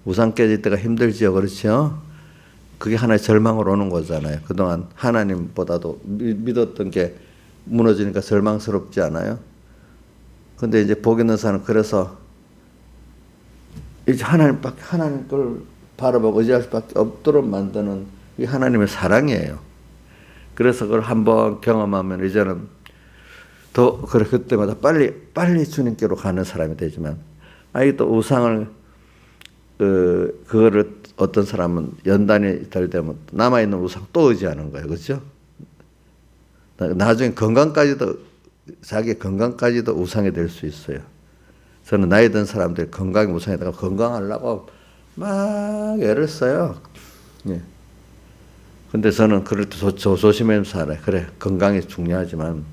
S1: 우상 깨질 때가 힘들지요. 그렇죠? 그게 하나의 절망으로 오는 거잖아요. 그동안 하나님보다도 믿었던 게 무너지니까 절망스럽지 않아요? 근데 이제 복 있는 사람은 그래서 이제 하나님 걸 바라보고 의지할 수밖에 없도록 만드는 이 하나님의 사랑이에요. 그래서 그걸 한번 경험하면 이제는 더 그때마다 빨리 주님께로 가는 사람이 되지만, 또 우상을 그거를 어떤 사람은 연단이 덜 되면 남아있는 우상 또 의지하는 거예요. 그렇죠? 나중에 자기 건강까지도 우상이 될 수 있어요. 저는 나이 든 사람들이 건강이 우상에다가 건강하려고 막 애를 써요. 예. 근데 저는 그럴 때 조심하면서 살아요. 그래, 건강이 중요하지만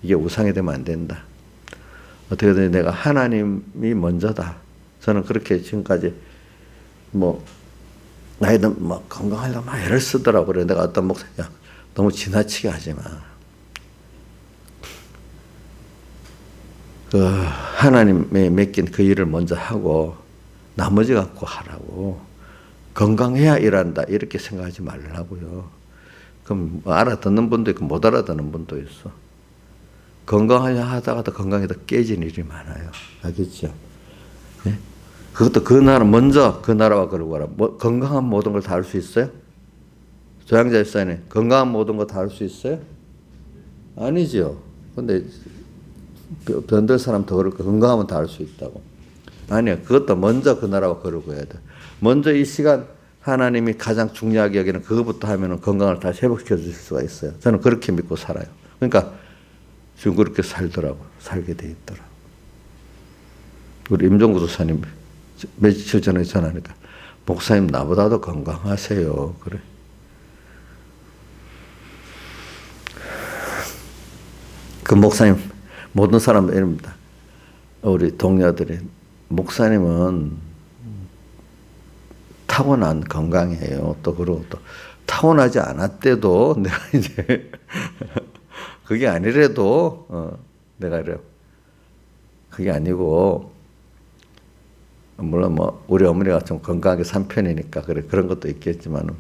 S1: 이게 우상이 되면 안 된다. 어떻게든 내가 하나님이 먼저다. 저는 그렇게 지금까지 나이든 건강하려고 막 애를 쓰더라고. 그래, 내가 어떤 목사, 야, 너무 지나치게 하지 마. 하나님에 맡긴 그 일을 먼저 하고 나머지 갖고 하라고. 건강해야 일한다 이렇게 생각하지 말라고요. 그럼 알아듣는 분도 있고 못 알아듣는 분도 있어. 건강하냐 하다가도 건강이 더 깨진 일이 많아요. 알겠죠? 네? 그것도 그 나라 먼저 그 나라와 그러고 가라. 건강한 모든 걸 다 할 수 있어요? 조양자 집사님, 건강한 모든 거 다 할 수 있어요? 아니죠. 근데 변될 사람 더 그럴까? 건강하면 다 할 수 있다고. 아니요. 그것도 먼저 그 나라와 그러고 해야 돼. 먼저 이 시간 하나님이 가장 중요하게 여기는 그것부터 하면은 건강을 다시 회복시켜 주실 수가 있어요. 저는 그렇게 믿고 살아요. 그러니까 지금 그렇게 살게 돼 있더라. 우리 임종구 도사님 며칠 전에 전화하니까 목사님 나보다도 건강하세요. 그래. 그 목사님 모든 사람들입니다. 우리 동료들이 목사님은 타고난 건강이에요. 또 그러고 또 타고나지 않았대도 내가 이제 그게 아니래도 내가 이래 그게 아니고 물론 우리 어머니가 좀 건강하게 산 편이니까 그래 그런 것도 있겠지만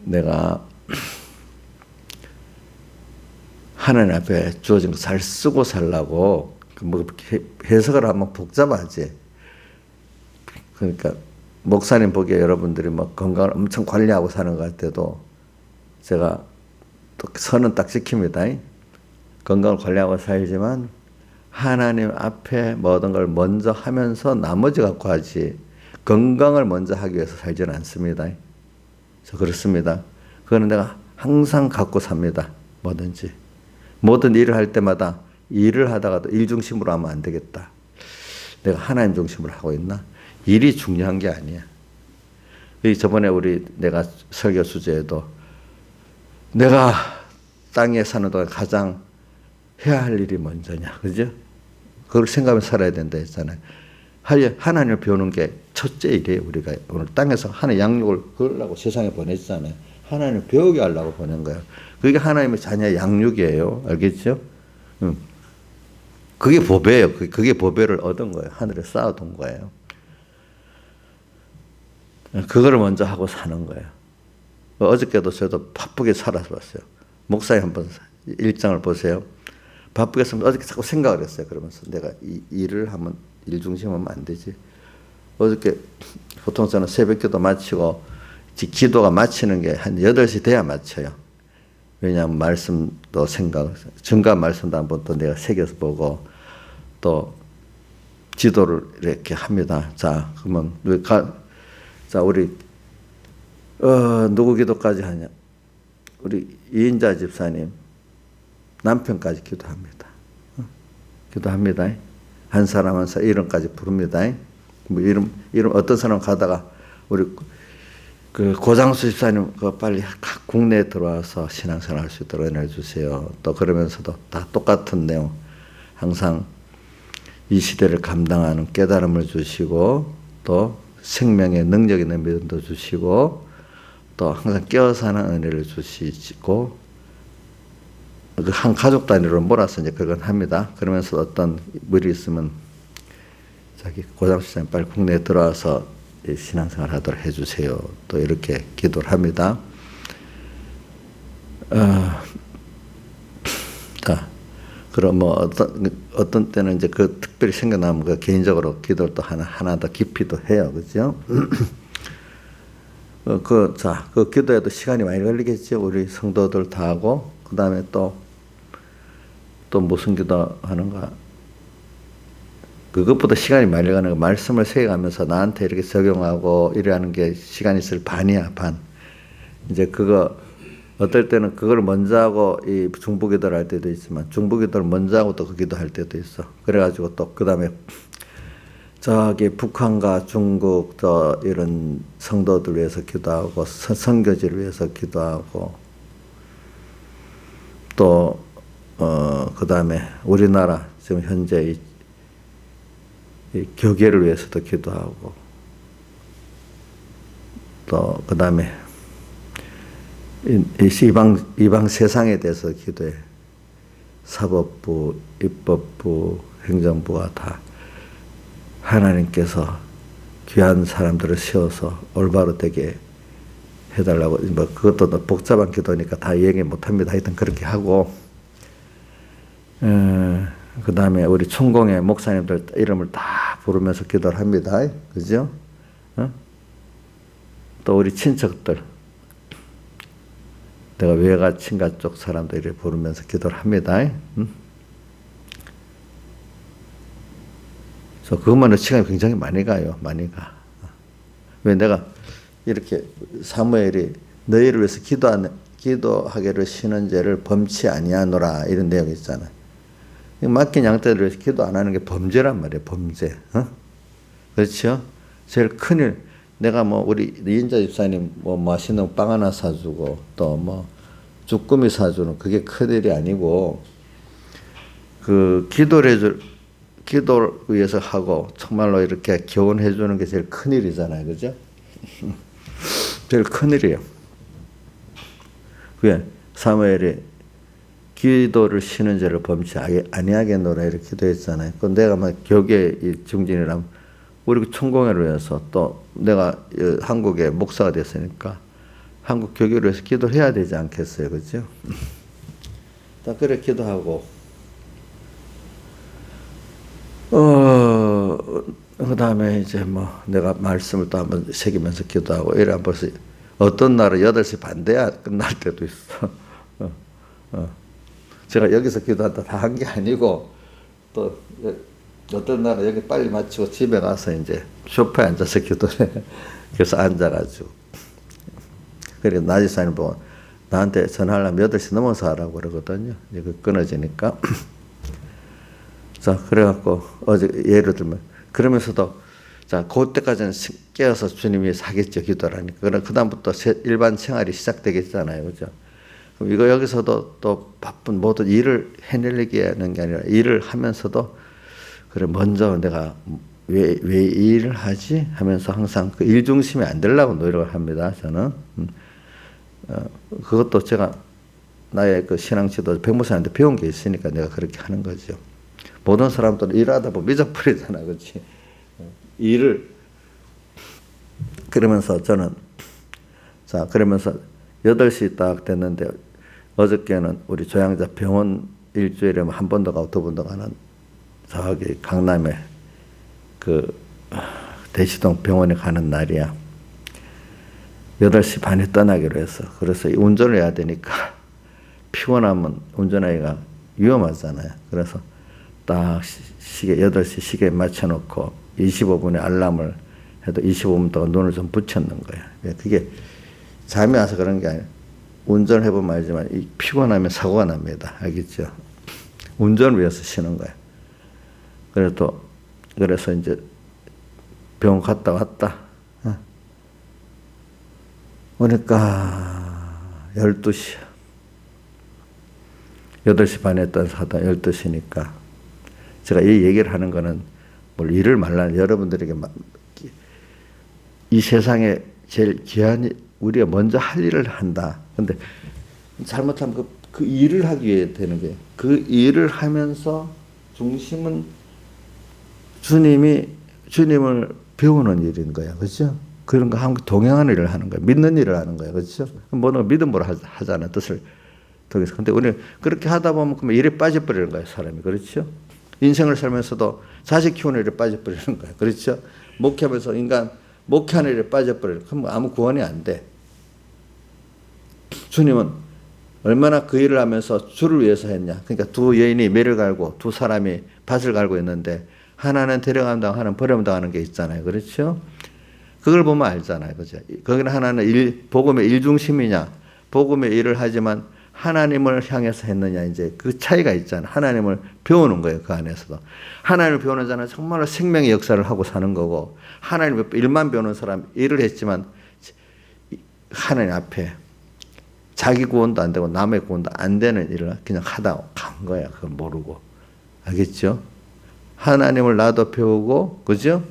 S1: 내가 하나님 앞에 주어진 거 잘 쓰고 살라고 해석을 하면 복잡하지. 그러니까 목사님 보기에 여러분들이 건강을 엄청 관리하고 사는 것 같아도 제가 또 선은 딱 지킵니다. 건강을 관리하고 살지만 하나님 앞에 모든 걸 먼저 하면서 나머지 갖고 하지 건강을 먼저 하기 위해서 살지는 않습니다. 저 그렇습니다. 그거는 내가 항상 갖고 삽니다. 뭐든지. 모든 일을 할 때마다 일을 하다가도 일 중심으로 하면 안 되겠다. 내가 하나님 중심으로 하고 있나? 일이 중요한 게 아니야. 저번에 내가 설교 주제에도 내가 땅에 사는 동안 가장 해야 할 일이 먼저냐. 그죠? 그걸 생각하면서 살아야 된다 했잖아요. 하나님을 배우는 게 첫째 일이에요. 우리가 오늘 땅에서 하나님의 양육을 그러려고 세상에 보냈잖아요. 하나님을 배우게 하려고 보낸 거예요. 그게 하나님의 자녀의 양육이에요. 알겠죠? 그게 보배예요. 그게 보배를 얻은 거예요. 하늘에 쌓아둔 거예요. 그거를 먼저 하고 사는 거예요. 어저께도 저도 바쁘게 살아서 왔어요. 목사님 한번 일장을 보세요. 바쁘게 했으면 어저께 자꾸 생각을 했어요. 그러면서 내가 이 일을 하면 일 중심하면 안 되지. 어저께 보통 저는 새벽기도 마치고 기도가 마치는 게 한 8시 돼야 마쳐요. 왜냐하면 말씀도 증가 말씀도 한번 또 내가 새겨서 보고 또 지도를 이렇게 합니다. 자, 그러면 우리 누구 기도까지 하냐? 우리 이인자 집사님 남편까지 기도합니다. 기도합니다. 한 사람 한 사람 이름까지 부릅니다. 이름 어떤 사람 가다가 우리 그 고장수 집사님 그 빨리 국내에 들어와서 신앙생활 할 수 있도록 은혜를 주세요. 또 그러면서도 다 똑같은 내용 항상 이 시대를 감당하는 깨달음을 주시고 또 생명의 능력 있는 믿음도 주시고 또 항상 깨어 사는 은혜를 주시고 그 한 가족 단위로 몰아서 이제 그건 합니다. 그러면서 어떤 물이 있으면 자기 고장수 집사님 빨리 국내에 들어와서 신앙생활 하도록 해주세요. 또 이렇게 기도를 합니다. 자, 그럼 뭐 어떤 때는 이제 그 특별히 생각나면 그 개인적으로 기도를 또 하나 더 깊이도 해요. 그죠? 그 기도에도 시간이 많이 걸리겠죠. 우리 성도들 다 하고, 그 다음에 또 무슨 기도 하는가? 그것보다 시간이 많이 가는 거 말씀을 새겨가면서 나한테 이렇게 적용하고 이래하는 게 시간이 있을 반이야, 반. 이제 그거 어떨 때는 그걸 먼저 하고 이 중보기도를 할 때도 있지만 중보기도를 먼저 하고 또 그 기도할 때도 있어. 그래가지고 또 그다음에 저기 북한과 중국 이런 성도들 위해서 기도하고 선교지를 위해서 기도하고 또 그다음에 우리나라 지금 현재 이 교계를 위해서도 기도하고 또 그다음에 이방 세상에 대해서 기도해. 사법부, 입법부, 행정부가 다 하나님께서 귀한 사람들을 세워서 올바로 되게 해달라고. 뭐 그것도 복잡한 기도니까 다 얘기 못합니다. 하여튼 그렇게 하고 그 다음에 우리 총공회 목사님들 이름을 다 부르면서 기도를 합니다. 그죠? 또 우리 친척들, 내가 외가 친가 쪽 사람들이 부르면서 기도를 합니다. 그래서 그것만으로 시간이 굉장히 많이 가요. 많이 가. 왜 내가 이렇게 사무엘이 너희를 위해서 기도하기를 쉬는 죄를 범치 아니하노라 이런 내용이 있잖아요. 맡긴 양떼들을 위해서 기도 안 하는 게 범죄란 말이에요. 범죄. 그렇죠? 제일 큰일. 내가 뭐 우리 이인자 집사님 뭐 맛있는 빵 하나 사주고 또 뭐 쭈꾸미 사주는 그게 큰일이 아니고 그 기도를 위해서 하고 정말로 이렇게 교훈해 주는 게 제일 큰일이잖아요. 그죠? 제일 큰일이에요. 왜? 사무엘이 기도를 쉬는 죄를 범치 아니하겠노라 이렇게 기도했잖아요. 그 내가 막 교계 중진이라면 우리 총공회를 위해서 또 내가 한국의 목사가 됐으니까 한국 교계를 위해서 기도해야 되지 않겠어요. 그죠? 다 그래 기도하고 그 다음에 이제 뭐 내가 말씀을 또 한번 새기면서 기도하고 이래 벌써 어떤 날은 8시 반대야 끝날 때도 있어. 제가 여기서 기도한다 다 한 게 아니고 또 어떤 날은 여기 빨리 마치고 집에 가서 이제 소파에 앉아서 기도를 해. 그래서 앉아가지고 그리고 나지사님 보고 나한테 전화하려면 8시 넘어서 하라고 그러거든요. 이제 그 끊어지니까. 자, 그래갖고 어제 예를 들면 그러면서도 자, 그때까지는 깨어서 주님이 하겠죠. 기도를 하니까. 그럼 그다음부터 일반 생활이 시작되겠잖아요. 그죠? 그럼 이거 여기서도 또 바쁜 모든 일을 해내려고 하는 게 아니라 일을 하면서도 그래 먼저 내가 왜 일을 하지 하면서 항상 그 일 중심이 안 되려고 노력을 합니다. 저는 그것도 제가 나의 그 신앙 지도 백무사한테 배운 게 있으니까 내가 그렇게 하는 거죠. 모든 사람들은 일하다 보면 미적풀이잖아, 그렇지? 일을 그러면서 저는 자 그러면서 8시 딱 됐는데 어저께는 우리 조양자 병원 일주일에 한 번도 가고 2번도 가는 저기 강남에 그 대시동 병원에 가는 날이야. 8시 반에 떠나기로 했어. 그래서 운전을 해야 되니까 피곤하면 운전하기가 위험하잖아요. 그래서 딱 시계 8시 시계에 맞춰놓고 25분에 알람을 해도 25분 동안 눈을 좀 붙였는 거야. 그게 잠이 와서 그런 게 아니라 운전을 해보면 알지만 이 피곤하면 사고가 납니다. 알겠죠? 운전을 위해서 쉬는 거야. 그래서 이제 병원 갔다 왔다. 오니까 12시. 8시 반에 했던 사다 12시니까 제가 이 얘기를 하는 거는 뭘 일을 말라 여러분들에게 이 세상에 제일 귀한 우리가 먼저 할 일을 한다. 근데 잘못하면 그 일을 하기 위해 되는 게 그 일을 하면서 중심은 주님을 배우는 일인 거야. 그렇죠? 그런 거 함께 동행하는 일을 하는 거야. 믿는 일을 하는 거야. 그렇죠? 뭐는 믿음으로 하잖아. 뜻을 통해서. 근데 우리 그렇게 하다 보면 그만 일에 빠져버리는 거야. 사람이. 그렇죠? 인생을 살면서도 자식 키우는 일에 빠져버리는 거야. 그렇죠? 목회하면서 인간 목회하는 일에 빠져버리는 거야. 그럼 아무 구원이 안 돼. 주님은 얼마나 그 일을 하면서 주를 위해서 했냐. 그러니까 두 여인이 매를 갈고 두 사람이 밭을 갈고 있는데 하나는 데려감당, 하나는 버림당하는 게 있잖아요. 그렇죠? 그걸 보면 알잖아요. 그죠? 거기는 하나는 복음의 일 중심이냐, 복음의 일을 하지만 하나님을 향해서 했느냐, 이제 그 차이가 있잖아요. 하나님을 배우는 거예요. 그 안에서도. 하나님을 배우는 자는 정말로 생명의 역사를 하고 사는 거고, 하나님을 일만 배우는 사람 일을 했지만 하나님 앞에 자기 구원도 안 되고 남의 구원도 안 되는 일을 그냥 하다 간 거야. 그걸 모르고. 알겠죠? 하나님을 나도 배우고, 그죠?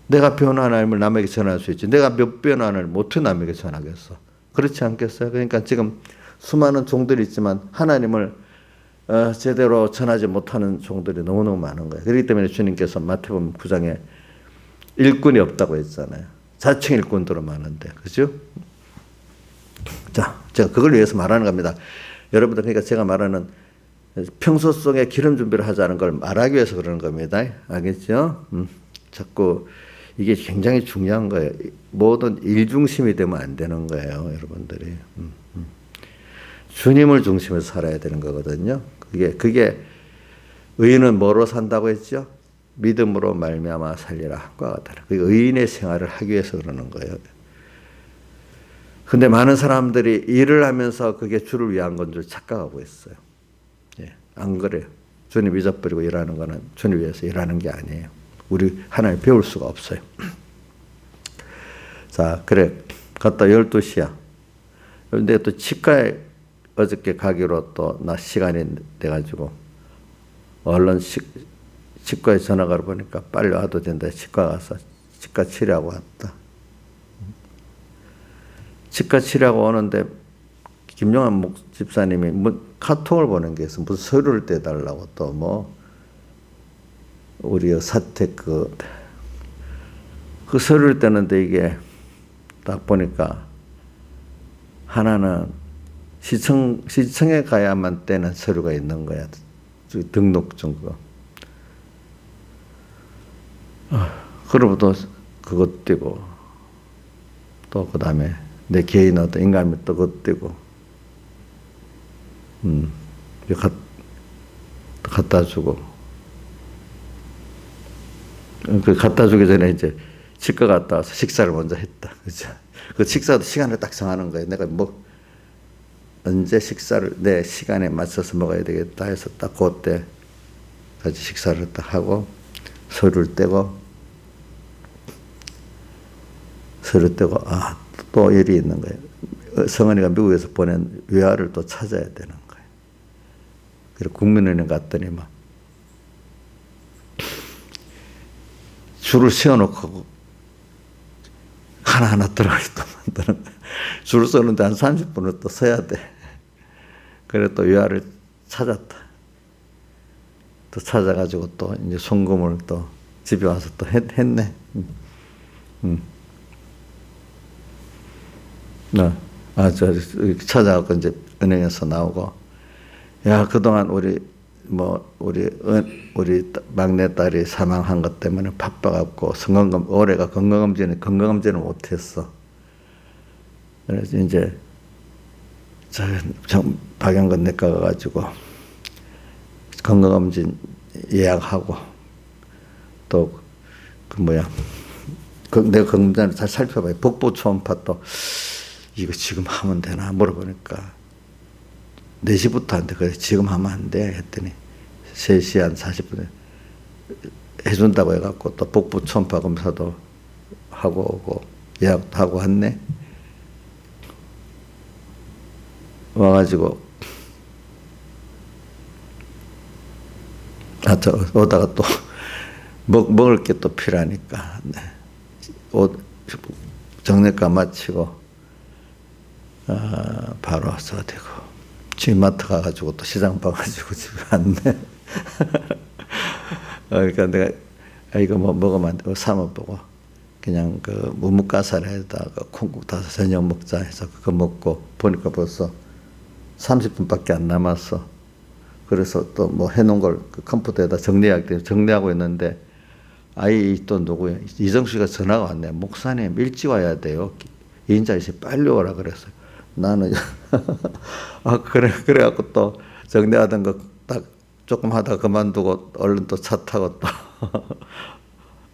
S1: 내가 배운 하나님을 남에게 전할 수 있지. 내가 몇 배운 하나님을 어떻게 남에게 전하겠어? 그렇지 않겠어요? 그러니까 지금 수많은 종들이 있지만 하나님을 제대로 전하지 못하는 종들이 너무너무 많은 거예요. 그렇기 때문에 주님께서 마태복음 9장에 일꾼이 없다고 했잖아요. 자칭 일꾼들은 많은데. 그죠? 자, 제가 그걸 위해서 말하는 겁니다. 여러분들, 그러니까 제가 말하는 평소 속에 기름 준비를 하자는 걸 말하기 위해서 그러는 겁니다. 알겠죠? 자꾸 이게 굉장히 중요한 거예요. 모든 일 중심이 되면 안 되는 거예요, 여러분들이. 주님을 중심으로 살아야 되는 거거든요. 그게 의인은 뭐로 산다고 했죠? 믿음으로 말미암아 살리라 함과 같다. 그게 의인의 생활을 하기 위해서 그러는 거예요. 근데 많은 사람들이 일을 하면서 그게 주를 위한 건 줄 착각하고 있어요. 예, 안 그래요. 주님 잊어버리고 일하는 거는 주님 위해서 일하는 게 아니에요. 우리 하나님 배울 수가 없어요. 자, 그래. 갔다 12시야. 근데 또 치과에 어저께 가기로 또 나 시간이 돼가지고 얼른 치과에 전화가 보니까 빨리 와도 된다. 치과 가서 치과 치료하고 왔다. 치과 치료하고 오는데 김용환 집사님이 카톡을 보낸 게 있어. 무슨 서류를 떼달라고 또 뭐 우리 사택 그 서류를 떼는데 이게 딱 보니까 하나는 시청에 가야만 떼는 서류가 있는 거야. 등록증 그거. 그러고 또 그것 떼고 또 그 다음에 내 개인 어떤 인간미 또 그것 떼고 갖다 주고 그 갖다 주기 전에 이제 치과 갔다 와서 식사를 먼저 했다. 그죠? 그 식사도 시간을 딱 정하는 거예요. 내가 언제 식사를 내 시간에 맞춰서 먹어야 되겠다 해서 딱 그때 같이 식사를 딱 하고 서류를 떼고 또 일이 있는 거예요. 성은이가 미국에서 보낸 외화를 또 찾아야 되는 거예요. 그리고 국민은행 갔더니 막 줄을 세워놓고 하나하나 들어가기 또 만드는 거예요. 줄 서는데 한 30분을 또 서야 돼. 그래 또 외화를 찾았다. 또 찾아가지고 또 이제 송금을 또 집에 와서 또 했네. 찾아갖고 이제 은행에서 나오고, 야, 그동안 우리 막내딸이 사망한 것 때문에 바빠갖고 올해가 건강검진을 못했어. 그래서 이제 박영건 내과 가가지고 건강검진 예약하고 또 내가 건강검진을 잘 살펴봐요. 복부 초음파 또 이거 지금 하면 되나 물어보니까 4시부터 한대. 그래 지금 하면 안 돼 했더니 3시 한 40분에 해준다고 해갖고 또 복부 초음파 검사도 하고 오고 예약도 하고 왔네. 와가지고 오다가 또 먹을 게 또 필요하니까 네. 옷 정례가 마치고 바로 와서 되고 G마트 가가지고 또 시장 봐가지고 집에 왔네. 그러니까 내가 이거 뭐 먹으면 안 되고 사먹보고 그냥 그 무뭇가사리에다가 콩국 타서 저녁 먹자 해서 그거 먹고 보니까 벌써 30분밖에 안 남았어. 그래서 또 뭐 해놓은 걸 그 컴퓨터에다 정리하고 있는데 아이 또 누구야? 이정수가 전화가 왔네. 목사님 일찍 와야 돼요. 이인자 씨 빨리 오라 그랬어요. 나는 그래갖고 또 정리하던 거 딱 조금 하다 그만두고 얼른 또 차 타고 또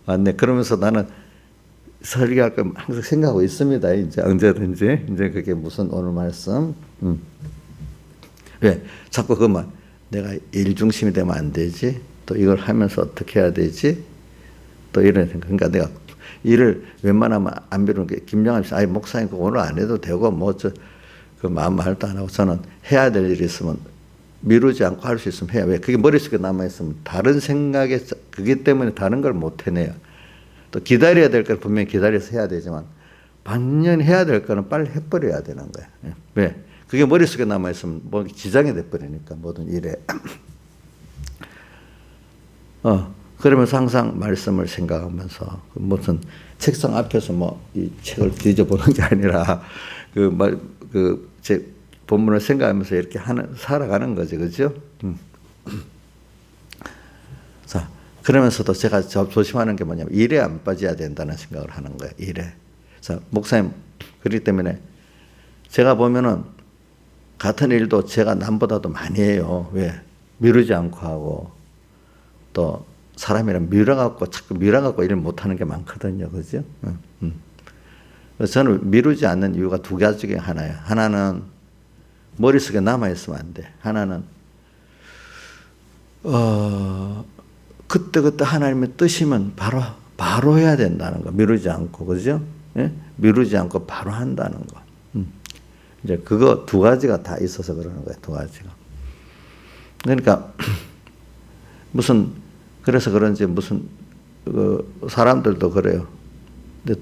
S1: 왔네. 그러면서 나는 설교할 거 항상 생각하고 있습니다. 이제 언제든지 이제 그게 무슨 오늘 말씀. 왜 자꾸 그만 내가 일 중심이 되면 안 되지. 또 이걸 하면서 어떻게 해야 되지. 또 이런 생각. 그러니까 내가 일을 웬만하면 안 미루는 게 김영환 씨, 목사님 그 오늘 안 해도 되고 뭐 그 마음 말도 안 하고 저는 해야 될 일이 있으면 미루지 않고 할 수 있으면 해야. 왜 그게 머릿속에 남아 있으면 다른 생각에 그기 때문에 다른 걸 못 해내요. 또 기다려야 될 걸 분명히 기다려서 해야 되지만 반드시 해야 될 거는 빨리 해버려야 되는 거야. 왜? 그게 머릿속에 남아있으면 뭐 지장이 돼버리니까 모든 일에. 그러면서 항상 말씀을 생각하면서 무슨 책상 앞에서 뭐 이 책을 뒤져보는 게 아니라 제 본문을 생각하면서 이렇게 살아가는 거죠. 그죠? 자, 그러면서도 제가 조심하는 게 뭐냐면 일에 안 빠져야 된다는 생각을 하는 거예요. 일에. 자, 목사님, 그렇기 때문에 제가 보면은 같은 일도 제가 남보다도 많이 해요. 왜? 미루지 않고 하고 또 사람이랑 자꾸 밀어갖고 일을 못하는 게 많거든요. 그죠? 그래서 저는 미루지 않는 이유가 두 가지 중에 하나예요. 하나는 머릿속에 남아있으면 안 돼. 하나는 그때 하나님의 뜻이면 바로 해야 된다는 거. 미루지 않고. 그죠? 예? 미루지 않고 바로 한다는 거. 이제 그거 두 가지가 다 있어서 그러는 거예요. 두 가지가. 그러니까 그래서 그런지 사람들도 그래요. 근데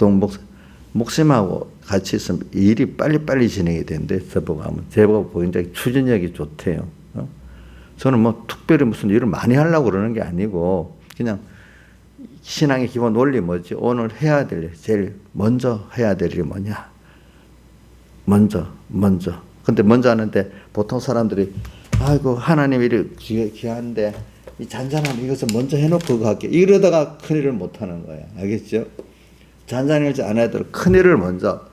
S1: 목사님하고 같이 있으면 일이 빨리빨리 진행이 된대. 제보고 굉장히 추진력이 좋대요. 저는 뭐 특별히 무슨 일을 많이 하려고 그러는 게 아니고 그냥 신앙의 기본 원리 뭐지? 오늘 해야 될 일, 제일 먼저 해야 될 일이 뭐냐? 먼저. 근데 먼저 하는데 보통 사람들이 아이고 하나님 일이 귀한데 이 잔잔한 이것을 먼저 해놓고 그거 할게. 이러다가 큰일을 못하는 거예요. 알겠죠? 잔잔한 일 안 해도 큰일을 먼저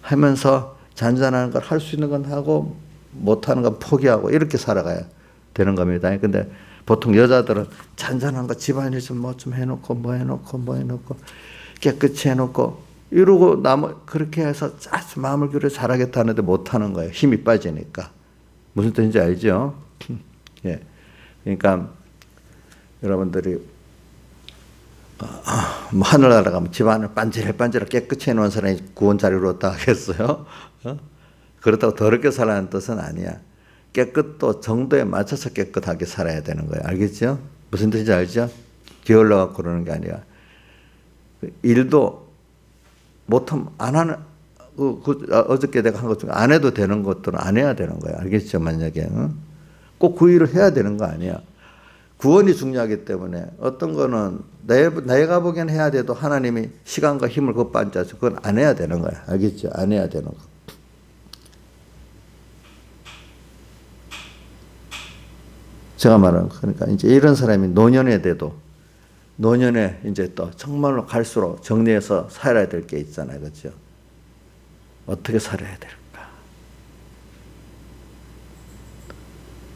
S1: 하면서 잔잔한 걸 할 수 있는 건 하고 못하는 건 포기하고 이렇게 살아가야 되는 겁니다. 근데 보통 여자들은 잔잔한 거 집안일 좀 뭐 좀 해놓고 뭐 해놓고 깨끗이 해놓고 이러고 그렇게 해서 아주 마음을 기울여 잘하겠다 하는데 못하는 거예요. 힘이 빠지니까. 무슨 뜻인지 알죠? 예. 그러니까 여러분들이 뭐 하늘나라 가면 집안을 반질반질 깨끗이 해놓은 사람이 구원자리로 왔다 하겠어요? 그렇다고 더럽게 살라는 뜻은 아니야. 깨끗도 정도에 맞춰서 깨끗하게 살아야 되는 거예요. 알겠죠? 무슨 뜻인지 알죠? 게을러 갖고 그러는 게 아니라 일도 못하면 안 하는 어저께 내가 한 것 중에 안 해도 되는 것들은 안 해야 되는 거예요. 알겠죠? 만약에 꼭 그 일을 해야 되는 거 아니야. 구원이 중요하기 때문에 어떤 거는 내가 보기엔 해야 돼도 하나님이 시간과 힘을 덧반자서 그건 안 해야 되는 거야. 알겠죠? 안 해야 되는 거. 제가 말하는 거. 그러니까 이제 이런 사람이 노년에 이제 또 정말로 갈수록 정리해서 살아야 될 게 있잖아요. 그렇죠? 어떻게 살아야 될까?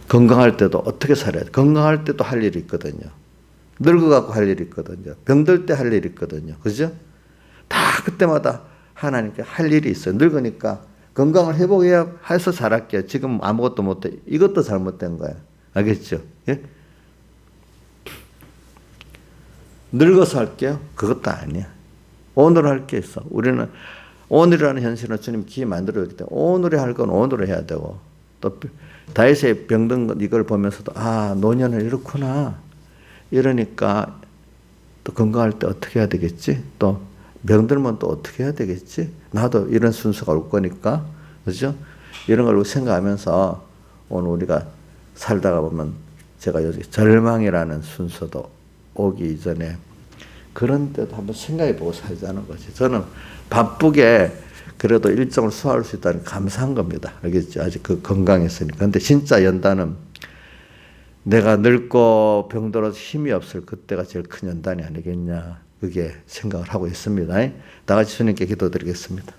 S1: 건강할 때도 어떻게 살아야 돼? 건강할 때도 할 일이 있거든요. 늙어갖고 할 일이 있거든요. 병들 때 할 일이 있거든요. 그죠? 다 그때마다 하나님께 할 일이 있어요. 늙으니까 건강을 회복해야 해서 잘할게요. 지금 아무것도 못해. 이것도 잘못된 거야. 알겠죠? 예? 늙어서 할게요? 그것도 아니야. 오늘 할 게 있어. 우리는 오늘이라는 현실은 주님 기회 만들어줬기 때문에 오늘에 할 건 오늘에 해야 되고, 또 다윗의 병든 것 이걸 보면서도 노년은 이렇구나. 이러니까 또 건강할 때 어떻게 해야 되겠지? 또 병들면 또 어떻게 해야 되겠지? 나도 이런 순서가 올 거니까, 그죠? 이런 걸 생각하면서 오늘 우리가 살다가 보면 제가 요새 절망이라는 순서도 오기 이전에 그런 때도 한번 생각해 보고 살자는 거지. 저는 바쁘게 그래도 일정을 소화할 수 있다니 감사한 겁니다. 알겠죠? 아직 그 건강했으니까. 근데 진짜 연단은 내가 늙고 병들어서 힘이 없을 그때가 제일 큰 연단이 아니겠냐. 그게 생각을 하고 있습니다. 다 같이 주님께 기도드리겠습니다.